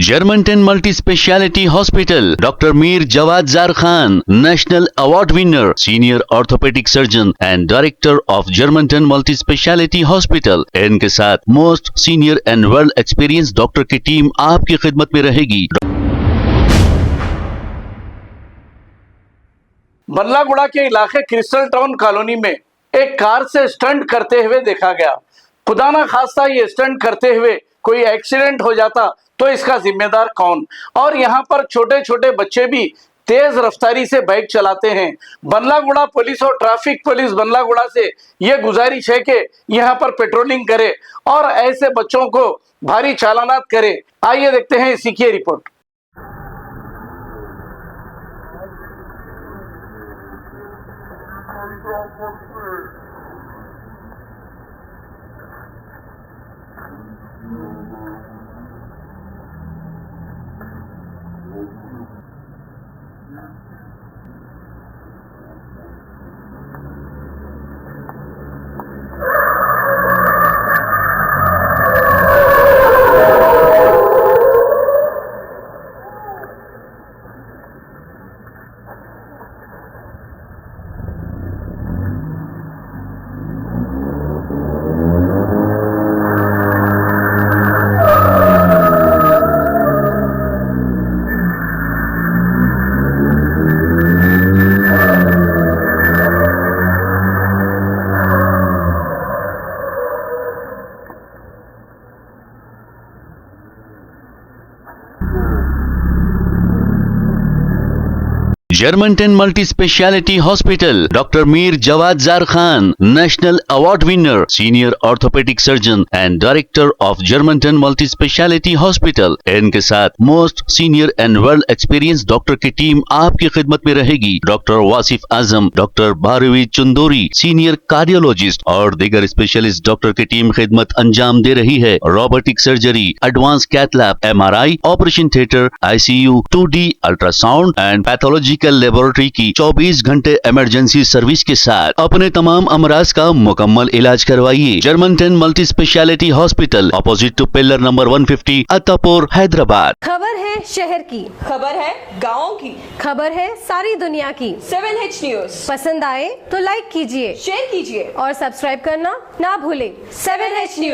Germanton multi speciality hospital, doctor Mir Jawad Zar Khan, national award winner, senior orthopaedic surgeon and director of Germanten multi speciality hospital. इनके साथ most senior and world experience doctor की team आपकी खिदमत में रहेगी। बल्लागुड़ा के इलाके क्रिस्टल टाउन कॉलोनी में एक कार से स्टंट करते हुए देखा गया। खुदा ना खास्ता ये स्टंट करते हुए कोई एक्सीडेंट हो जाता तो इसका जिम्मेदार कौन। और यहाँ पर छोटे छोटे बच्चे भी तेज रफ्तारी से बाइक चलाते हैं। बल्लागुड़ा पुलिस और ट्रैफिक पुलिस बल्लागुड़ा से ये गुजारिश है कि यहाँ पर पेट्रोलिंग करे और ऐसे बच्चों को भारी चालानात करे। आइए देखते हैं इसी की report. Germanten multi speciality hospital, doctor Mir Jawad Zar Khan, national award winner, senior orthopaedic surgeon and director of Germanten multi speciality hospital. इनके साथ most senior and world experience doctor की टीम आपकी खिदमत में रहेगी। Doctor Wasif Azam, doctor Bharvi Chundori, senior cardiologist और दीगर स्पेशलिस्ट डॉक्टर की टीम खिदमत अंजाम दे रही है। Robotic surgery, advance cath lab, MRI, operation theatre, ICU, 2D ultrasound and pathological laboratory की 24 घंटे इमरजेंसी सर्विस के साथ अपने तमाम अमराज का मुकम्मल इलाज करवाइए। Germanten multi speciality hospital, opposite to pillar number 150, Attapur, Hyderabad. खबर है शहर की, खबर है गाँव की, खबर है सारी दुनिया की। 7H न्यूज पसंद आए तो लाइक कीजिए, शेयर कीजिए और सब्सक्राइब करना ना भूलें। 7H news.